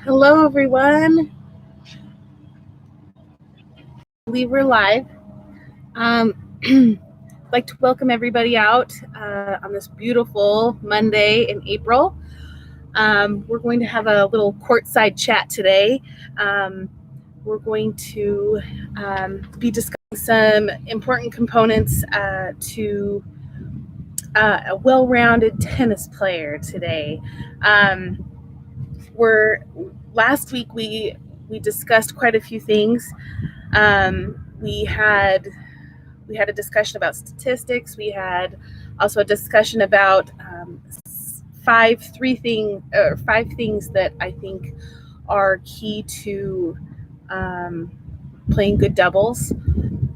Hello, everyone. I believe we're live. I'd like to welcome everybody out on this beautiful Monday in April. We're going to have a little courtside chat today. We're going to be discussing some important components to a well-rounded tennis player today. Last week we discussed quite a few things. We had a discussion about statistics. We had also a discussion about five things that I think are key to playing good doubles.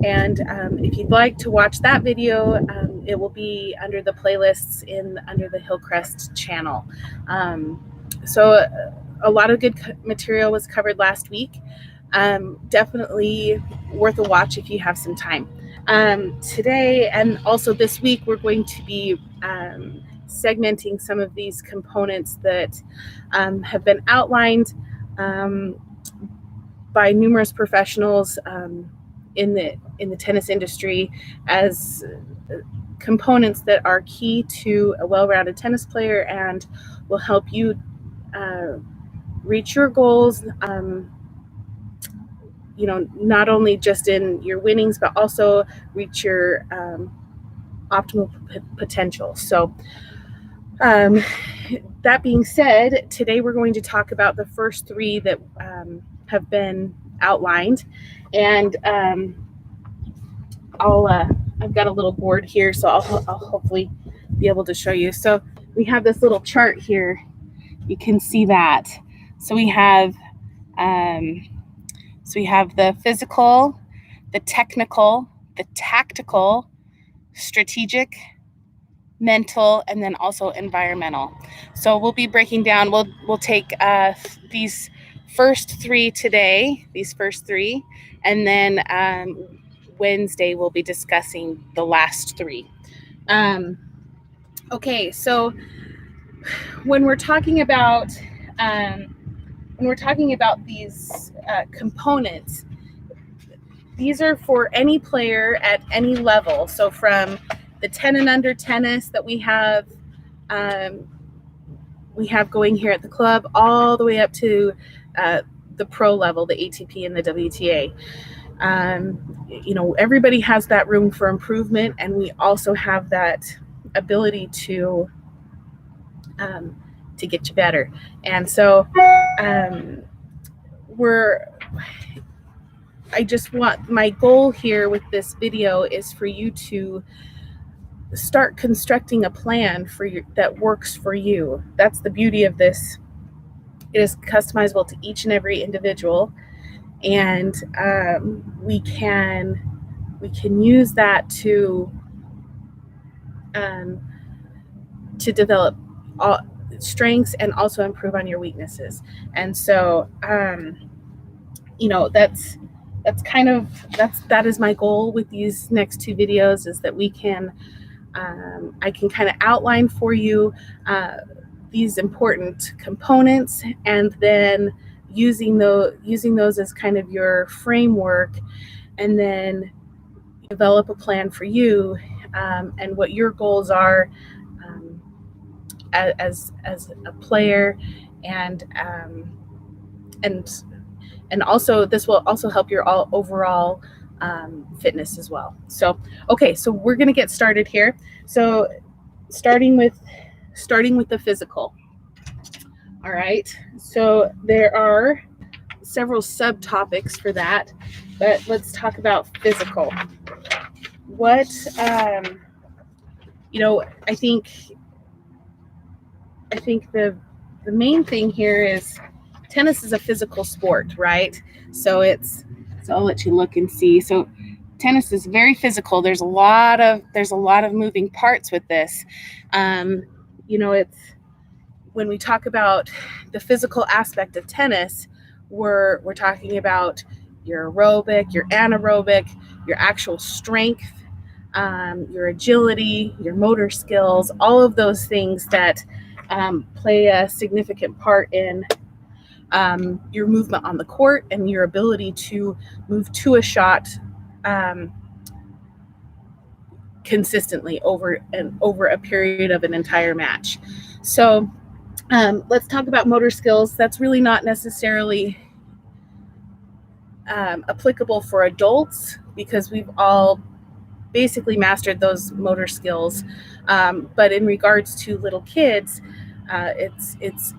And if you'd like to watch that video, it will be under the playlists under the Hillcrest channel. So a lot of good material was covered last week. Definitely worth a watch if you have some time. Today and also this week, we're going to be segmenting some of these components that have been outlined by numerous professionals in the tennis industry as components that are key to a well-rounded tennis player and will help you reach your goals, not only just in your winnings, but also reach your optimal potential. So that being said, today we're going to talk about the first three that have been outlined. And I've got a little board here, so I'll hopefully be able to show you. So we have this little chart here. You can see that. So we have the physical, the technical, the tactical, strategic, mental, and then also environmental. So we'll be breaking down. We'll take these first three today. And then Wednesday we'll be discussing the last three. Okay, so when we're talking about these components, these are for any player at any level. So from the 10 and under tennis that we have going here at the club, all the way up to the pro level, the ATP and the WTA. Everybody has that room for improvement, and we also have that ability to get you better. And so my goal here with this video is for you to start constructing a plan that works for you. That's the beauty of this. It is customizable to each and every individual, and we can use that to develop all strengths and also improve on your weaknesses. And so that is my goal with these next two videos, is that I can kind of outline for you these important components, and then using those as kind of your framework, and then develop a plan for you and what your goals are as a player, and also this will also help your overall fitness as well. So okay, so we're going to get started here. So starting with the physical. All right, so there are several subtopics for that, but let's talk about physical. What I think the main thing here is tennis is a physical sport, right? So I'll let you look and see. So tennis is very physical. There's a lot of moving parts with this. It's when we talk about the physical aspect of tennis, we're talking about your aerobic, your anaerobic, your actual strength, your agility, your motor skills, all of those things that play a significant part in your movement on the court and your ability to move to a shot consistently over a period of an entire match. So let's talk about motor skills. That's really not necessarily applicable for adults because we've all basically mastered those motor skills. But in regards to little kids, it's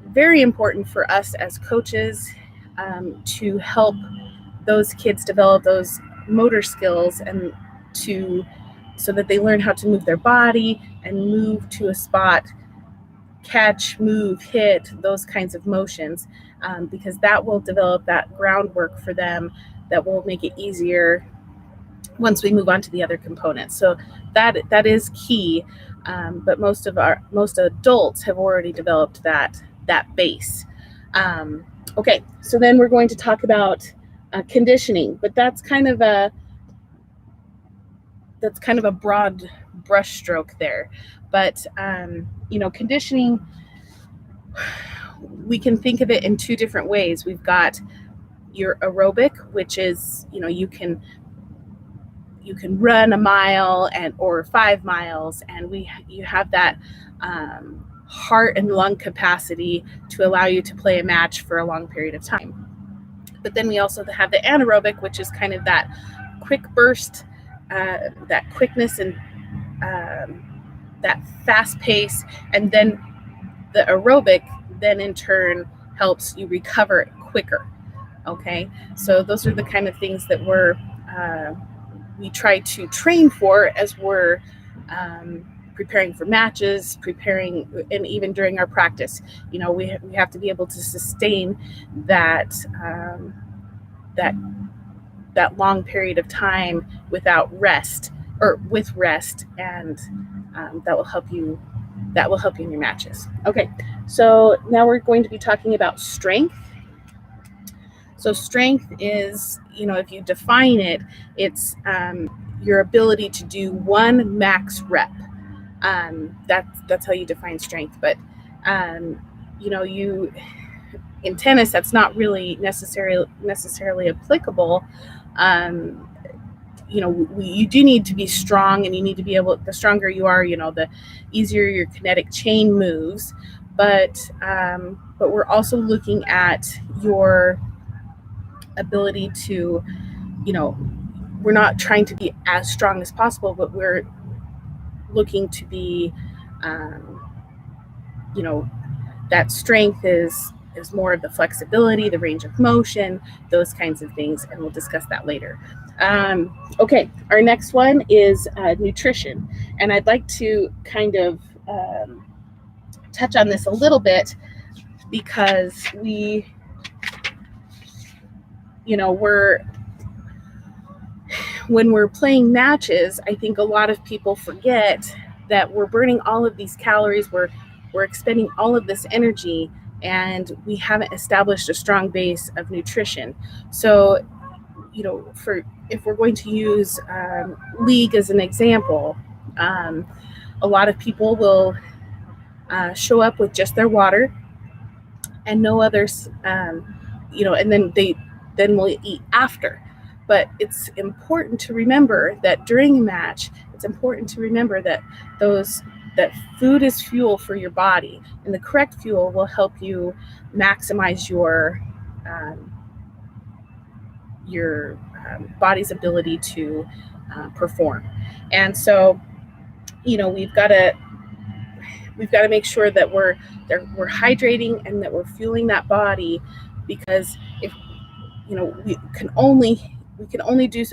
very important for us as coaches to help those kids develop those motor skills and so that they learn how to move their body and move to a spot, catch, move, hit, those kinds of motions, because that will develop that groundwork for them that will make it easier once we move on to the other components. So that is key, but most adults have already developed that base. Okay, so then we're going to talk about conditioning, but that's kind of a broad brushstroke there. But conditioning, we can think of it in two different ways. We've got your aerobic, which is you can run a mile or 5 miles, and you have that heart and lung capacity to allow you to play a match for a long period of time. But then we also have the anaerobic, which is kind of that quick burst, that quickness and that fast pace. And then the aerobic then in turn helps you recover quicker. Okay, so those are the kind of things that we try to train for as we're preparing for matches, and even during our practice. We have to be able to sustain that long period of time without rest or with rest, and that will help you in your matches. Okay, so now we're going to be talking about strength. So strength is, if you define it, it's your ability to do one max rep. That's how you define strength. But you in tennis, that's not really necessarily applicable. You do need to be strong, and you need to be able. The stronger you are, the easier your kinetic chain moves. But we're also looking at your ability to, we're not trying to be as strong as possible, but we're looking to be, that strength is more of the flexibility, the range of motion, those kinds of things, and we'll discuss that later. Okay, our next one is nutrition, and I'd like to kind of touch on this a little bit because when we're playing matches, I think a lot of people forget that we're burning all of these calories, we're expending all of this energy, and we haven't established a strong base of nutrition. So, if we're going to use league as an example, a lot of people will show up with just their water and no others, and then we'll eat after. But it's important to remember that during a match, it's important to remember that that food is fuel for your body, and the correct fuel will help you maximize your body's ability to perform. And so, we've got to make sure that we're hydrating and that we're fueling that body, because if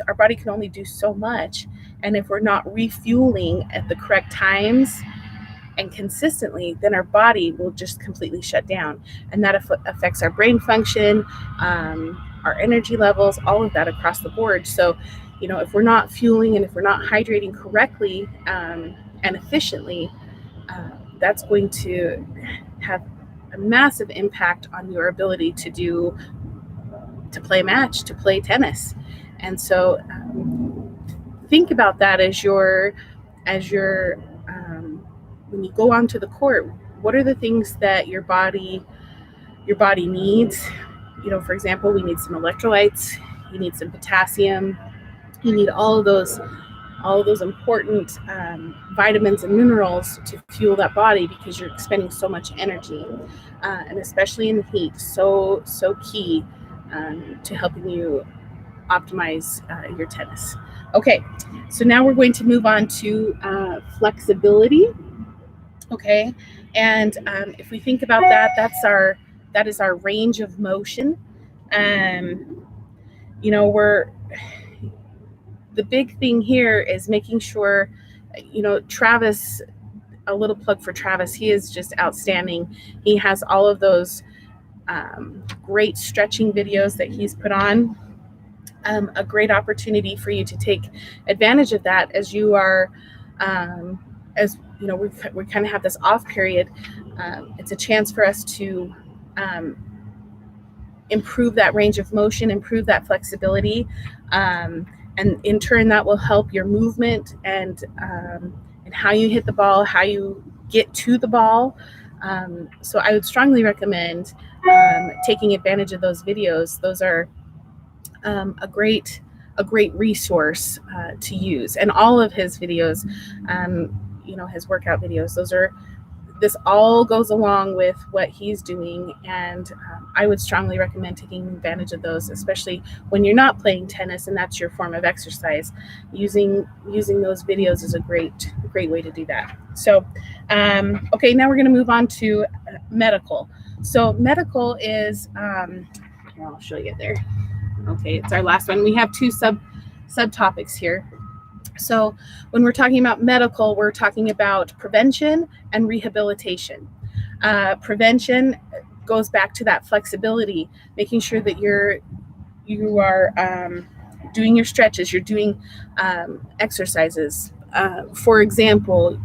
our body can only do so much, and if we're not refueling at the correct times and consistently, then our body will just completely shut down, and that affects our brain function, our energy levels, all of that across the board. So, if we're not fueling and if we're not hydrating correctly and efficiently, that's going to have a massive impact on your ability to play a match, to play tennis. And so think about that as you're when you go onto the court. What are the things that your body your body needs. For example, we need some electrolytes, you need some potassium, you need all of those important vitamins and minerals to fuel that body, because you're expending so much energy, and especially in the heat, so key to helping you optimize your tennis. Okay, so now we're going to move on to flexibility. Okay, and if we think about that, that is our range of motion. The big thing here is making sure, Travis, a little plug for Travis, he is just outstanding. He has all of those great stretching videos that he's put on. A great opportunity for you to take advantage of that as you are, we kind of have this off period. It's a chance for us to improve that range of motion, improve that flexibility, and in turn that will help your movement and how you hit the ball, how you get to the ball. So I would strongly recommend taking advantage of those videos. Those are a great resource to use, and all of his videos, his workout videos, this all goes along with what he's doing, and I would strongly recommend taking advantage of those, especially when you're not playing tennis and that's your form of exercise. Using those videos is a great way to do that. So, okay, now we're going to move on to medical. So medical is, here, I'll show you there. Okay, it's our last one. We have two subtopics here. So when we're talking about medical, we're talking about prevention and rehabilitation. Prevention goes back to that flexibility, making sure that you are doing your stretches, you're doing exercises. For example,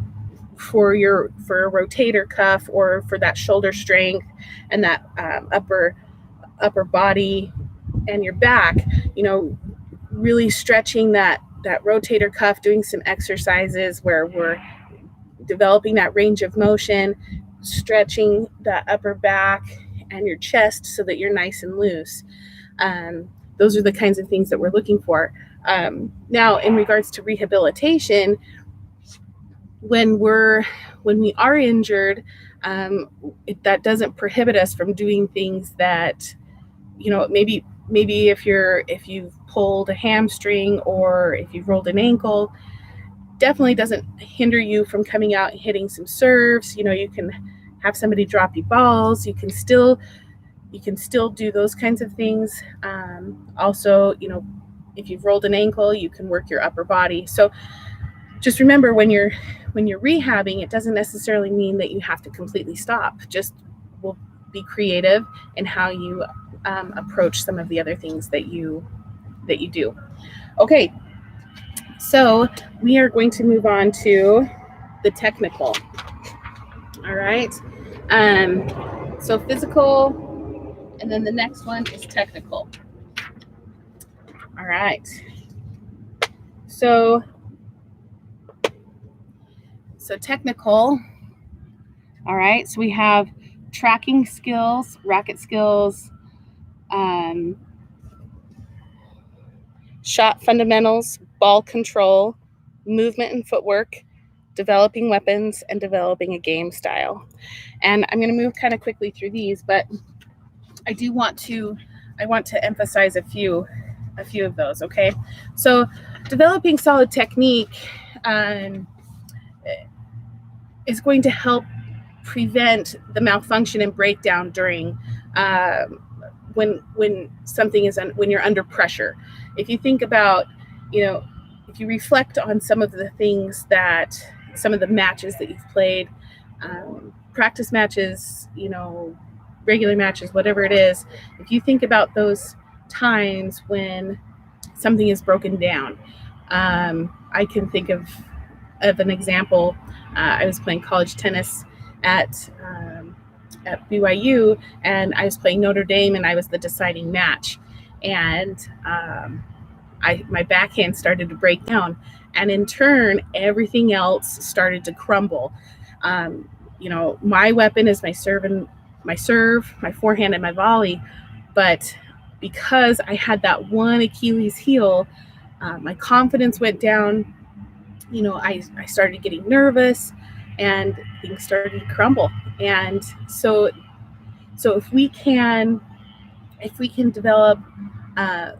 for a rotator cuff, or for that shoulder strength and that upper body and your back, really stretching that rotator cuff, doing some exercises where we're developing that range of motion, stretching the upper back and your chest so that you're nice and loose. Those are the kinds of things that we're looking for. Now, in regards to rehabilitation, when we are injured, that doesn't prohibit us from doing things that, maybe if you've pulled a hamstring or if you've rolled an ankle, definitely doesn't hinder you from coming out and hitting some serves. You can have somebody drop you balls. You can still do those kinds of things. Also, if you've rolled an ankle, you can work your upper body. So just remember, when you're rehabbing, it doesn't necessarily mean that you have to completely stop. Just will be creative in how you approach some of the other things that you do. Okay, so we are going to move on to the technical. All right, so physical, and then the next one is technical. All right, so technical. All right, so we have tracking skills, racket skills, shot fundamentals, ball control, movement and footwork, developing weapons, and developing a game style. And I'm going to move kind of quickly through these, but I want to emphasize a few of those. Okay, so developing solid technique is going to help prevent the malfunction and breakdown during when you're under pressure. If you think about, if you reflect on some of the matches that you've played, practice matches, regular matches, whatever it is, if you think about those times when something is broken down, I can think of an example. I was playing college tennis at BYU, and I was playing Notre Dame, and I was the deciding match, and my backhand started to break down, and in turn everything else started to crumble. My weapon is my serve and my serve, my forehand, and my volley. But because I had that one Achilles heel, my confidence went down. I started getting nervous, and things started to crumble. And so if we can develop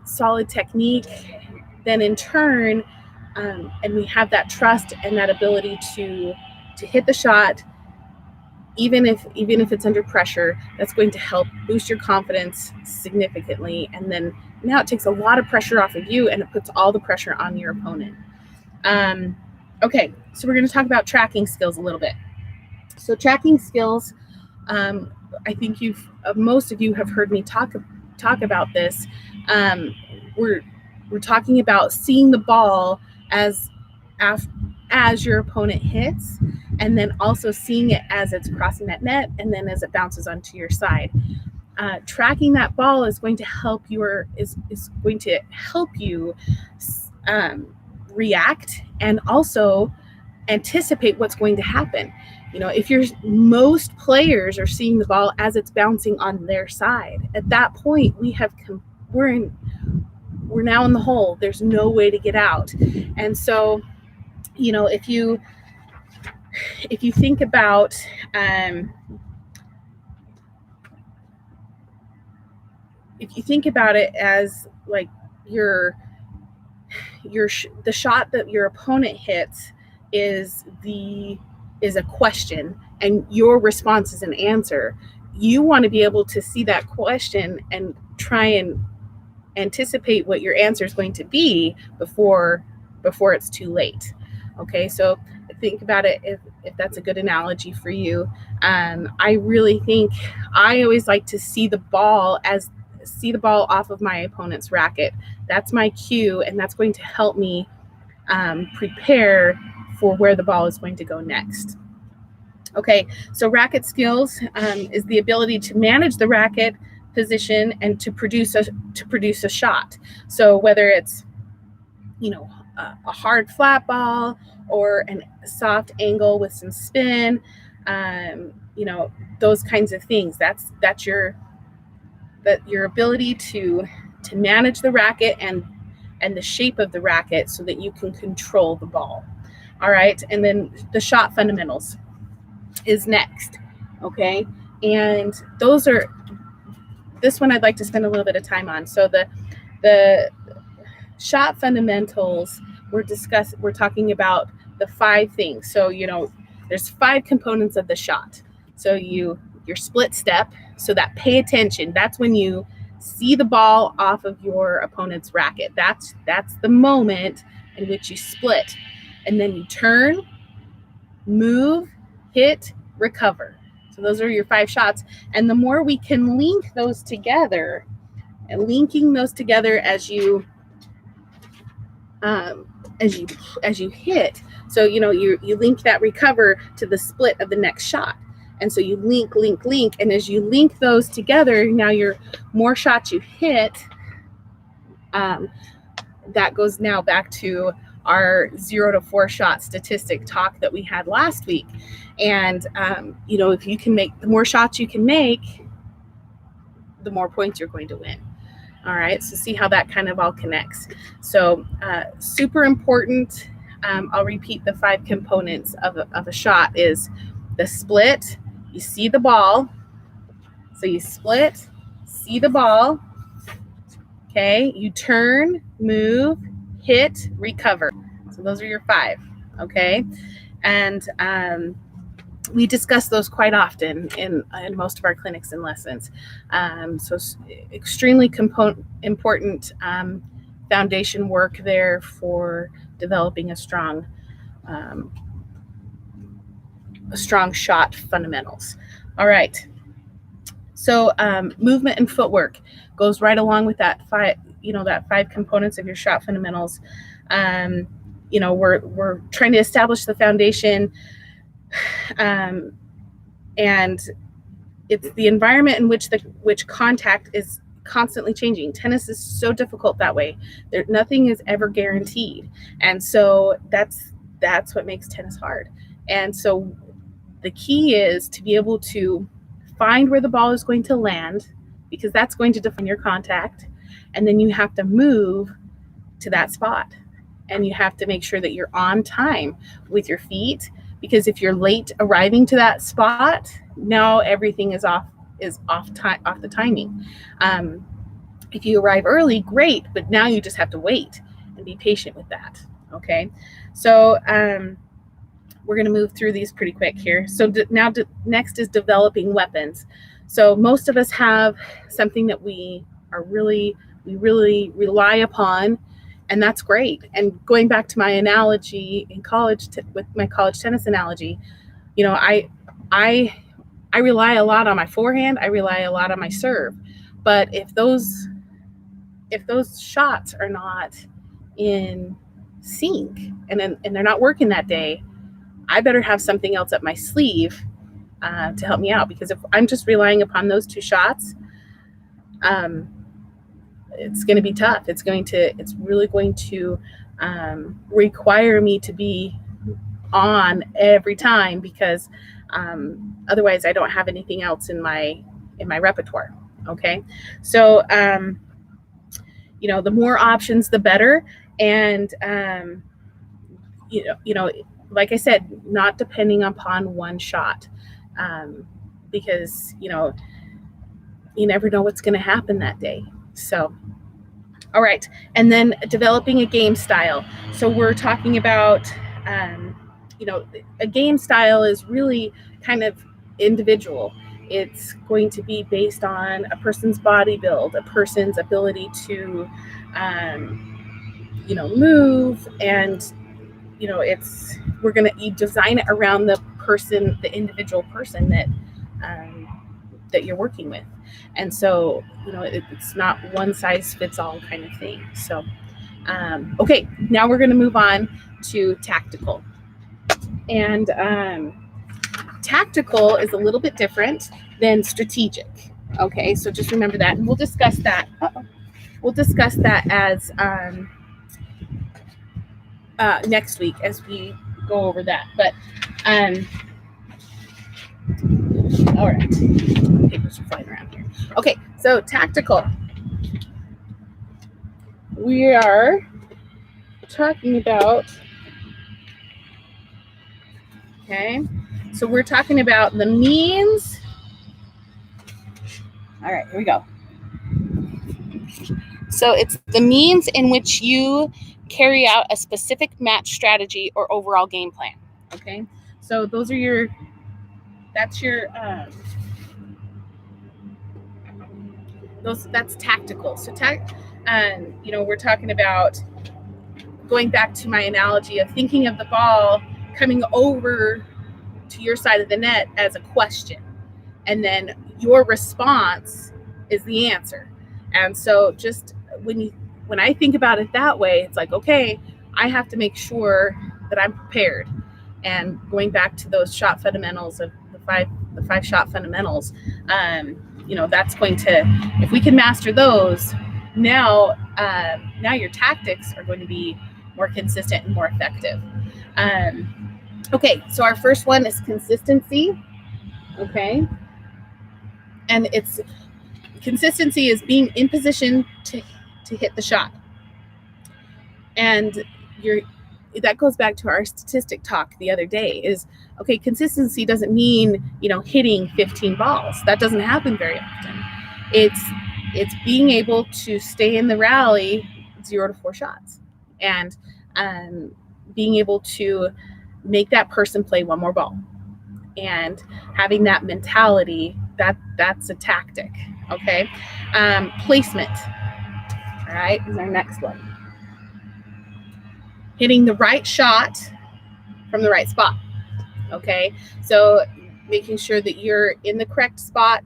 solid technique, then in turn, and we have that trust and that ability to hit the shot, even if it's under pressure, that's going to help boost your confidence significantly. And then now it takes a lot of pressure off of you, and it puts all the pressure on your opponent. Okay, so we're going to talk about tracking skills a little bit. So tracking skills, I think most of you have heard me talk about this. We're talking about seeing the ball as your opponent hits, and then also seeing it as it's crossing that net, and then as it bounces onto your side. Tracking that ball is going to help you react and also anticipate what's going to happen. If most players are seeing the ball as it's bouncing on their side, at that point we're now in the hole. There's no way to get out. And so, if you think about it as like the shot that your opponent hits is a question, and your response is an answer. You want to be able to see that question and try and anticipate what your answer is going to be before it's too late. Okay, so think about it if that's a good analogy for you. I really think I always like to see the ball off of my opponent's racket. That's my cue, and that's going to help me prepare for where the ball is going to go next. Okay, so racket skills is the ability to manage the racket position and to produce a shot. So whether it's a hard flat ball or a soft angle with some spin, those kinds of things. That's your ability to manage the racket and the shape of the racket so that you can control the ball. All right, and then the shot fundamentals is next. Okay, and this one I'd like to spend a little bit of time on. So the shot fundamentals, we're talking about the 5 things. So there's 5 components of the shot. So your split step, so that pay attention, that's when you see the ball off of your opponent's racket. That's the moment in which you split. And then you turn, move, hit, recover. So those are your 5 shots. And the more we can link those together, and linking those together as you hit. So you link that recover to the split of the next shot. And so you link, and as you link those together, now your more shots you hit, that goes now back to our 0 to 4 shot statistic talk that we had last week. And if you can make the more shots you can make, the more points you're going to win. All right, so see how that kind of all connects. So super important. I'll repeat the 5 components of a shot is the split. You see the ball. So you split, see the ball. Okay, you turn, move, hit, recover. So those are your 5. Okay, and we discuss those quite often in most of our clinics and lessons. So extremely important foundation work there for developing a strong shot fundamentals. All right. So movement and footwork goes right along with that 5 components of your shot fundamentals. We're trying to establish the foundation, and it's the environment in which contact is constantly changing. Tennis is so difficult that way. Nothing is ever guaranteed, and so that's what makes tennis hard. And so the key is to be able to find where the ball is going to land, because that's going to define your contact. And then you have to move to that spot. And you have to make sure that you're on time with your feet, because if you're late arriving to that spot, now everything is off the timing. If you arrive early, great, but now you just have to wait and be patient with that. Okay, so we're going to move through these pretty quick here. So next is developing weapons. So most of us have something that we really rely upon, and that's great. And going back to my analogy in college, with my college tennis analogy, you know, I rely a lot on my forehand. I rely a lot on my serve. But if those shots are not in sync and they're not working that day, I better have something else up my sleeve to help me out. Because if I'm just relying upon those two shots, it's going to be tough. It's really going to require me to be on every time, because otherwise I don't have anything else in my repertoire. Okay, so you know, the more options, the better. And you know, like I said, not depending upon one shot, because you know, you never know what's going to happen that day. So, all right, and then developing a game style. So we're talking about, you know, a game style is really kind of individual. It's going to be based on a person's body build, a person's ability to, you know, move, and you know, you design it around the person, the individual person that you're working with. And so, you know, it's not one size fits all kind of thing. So, okay, now we're going to move on to tactical. And tactical is a little bit different than strategic. Okay, so just remember that. And we'll discuss that. We'll discuss that as next week as we go over that. But, all right. Papers are flying around here. Okay, so tactical. We are talking about, okay, so we're talking about the means. All right, here we go. So it's the means in which you carry out a specific match strategy or overall game plan. Okay, so those are that's tactical. So you know, we're talking about, going back to my analogy of thinking of the ball coming over to your side of the net as a question, and then your response is the answer. And so just when I think about it that way, it's like, okay, I have to make sure that I'm prepared. And going back to those shot fundamentals of the five shot fundamentals, you know, that's going to, if we can master those, now your tactics are going to be more consistent and more effective. Okay, so our first one is consistency. Okay, and consistency is being in position to hit the shot. And that goes back to our statistic talk the other day, is, okay, consistency doesn't mean, you know, hitting 15 balls. That doesn't happen very often. It's being able to stay in the rally 0 to 4 shots, and being able to make that person play one more ball, and having that mentality, that's a tactic. Okay, placement. All right, is our next one. Hitting the right shot from the right spot. Okay, so making sure that you're in the correct spot,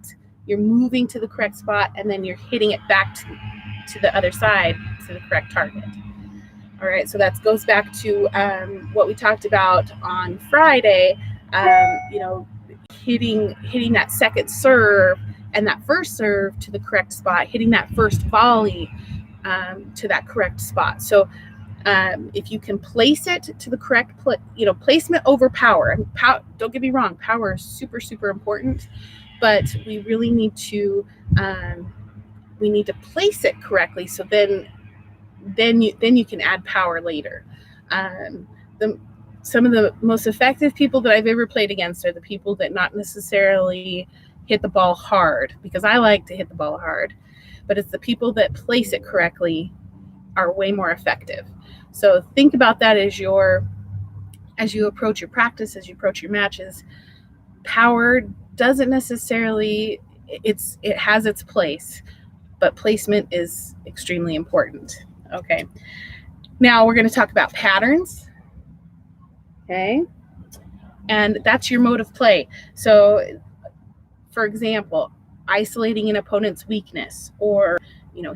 you're moving to the correct spot, and then you're hitting it back to the other side, to the correct target. All right, so that goes back to what we talked about on Friday. You know, hitting that second serve and that first serve to the correct spot, hitting that first volley to that correct spot. So if you can place it to the correct placement over power. Don't get me wrong, power is super, super important, but we really need to place it correctly. So then you can add power later. Some of the most effective people that I've ever played against are the people that not necessarily hit the ball hard, because I like to hit the ball hard, but it's the people that place it correctly are way more effective. So think about that as you approach your practice, as you approach your matches. Power doesn't necessarily, it has its place, but placement is extremely important. Okay. Now we're going to talk about patterns. Okay. And that's your mode of play. So, for example, isolating an opponent's weakness, or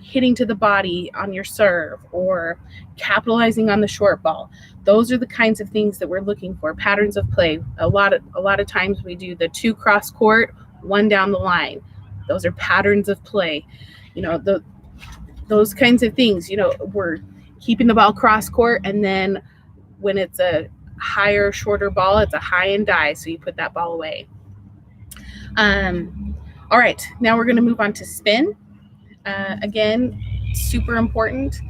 hitting to the body on your serve, or capitalizing on the short ball. Those are the kinds of things that we're looking for. Patterns of play. A lot of times we do the 2 cross court, 1 down the line. Those are patterns of play. Those kinds of things. We're keeping the ball cross court, and then when it's a higher, shorter ball, it's a high and die, so you put that ball away. All right, now we're going to move on to spin. Again, super important.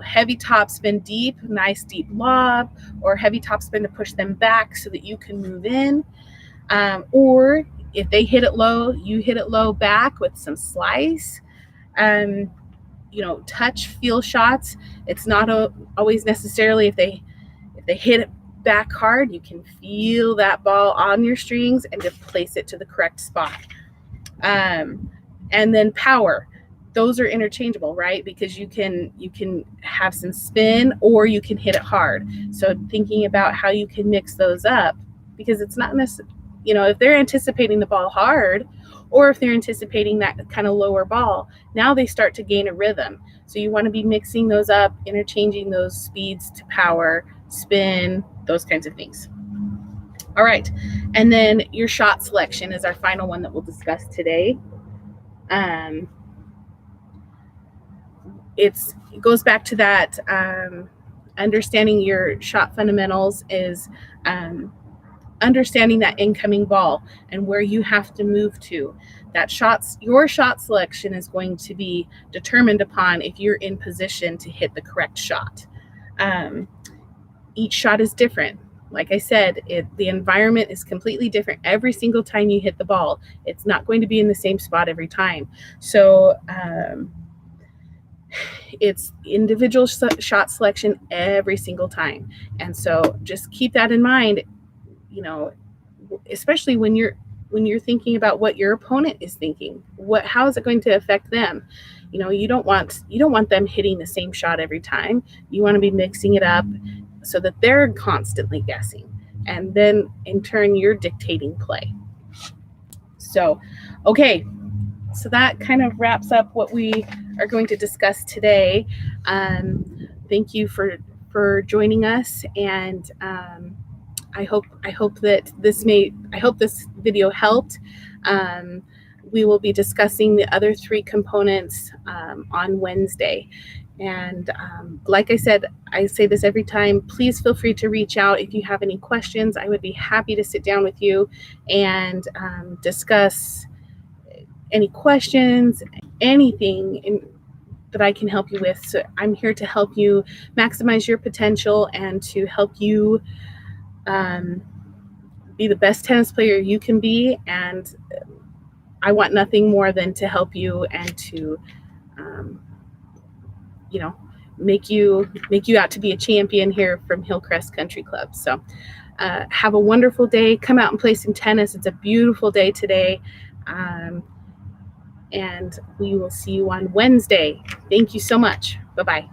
Heavy top spin deep, nice deep lob, or heavy top spin to push them back so that you can move in. Or if they hit it low, you hit it low back with some slice. Touch, feel shots. It's not always necessarily if they hit it back hard, you can feel that ball on your strings and just place it to the correct spot. And then power. Those are interchangeable, right? Because you can have some spin, or you can hit it hard. So thinking about how you can mix those up, because it's not necessarily, if they're anticipating the ball hard, or if they're anticipating that kind of lower ball, now they start to gain a rhythm. So you want to be mixing those up, interchanging those speeds to power, spin, those kinds of things. All right. And then your shot selection is our final one that we'll discuss today. It goes back to that understanding your shot fundamentals is understanding that incoming ball and where you have to move to. Your shot selection is going to be determined upon if you're in position to hit the correct shot. Each shot is different. Like I said, the environment is completely different every single time you hit the ball. It's not going to be in the same spot every time. So it's individual shot selection every single time. And so just keep that in mind, especially when you're thinking about what your opponent is thinking. How is it going to affect them? You don't want them hitting the same shot every time. You want to be mixing it up so that they're constantly guessing, and then in turn you're dictating play. So, okay, so that kind of wraps up what we are going to discuss today. Thank you for joining us, and I hope this video helped. We will be discussing the other 3 components on Wednesday. And like I said, I say this every time, please feel free to reach out if you have any questions. I would be happy to sit down with you and discuss any questions, anything that I can help you with. So I'm here to help you maximize your potential and to help you be the best tennis player you can be. And I want nothing more than to help you and to make you out to be a champion here from Hillcrest Country Club. So have a wonderful day. Come out and play some tennis. It's a beautiful day today. And we will see you on Wednesday. Thank you so much. Bye-bye.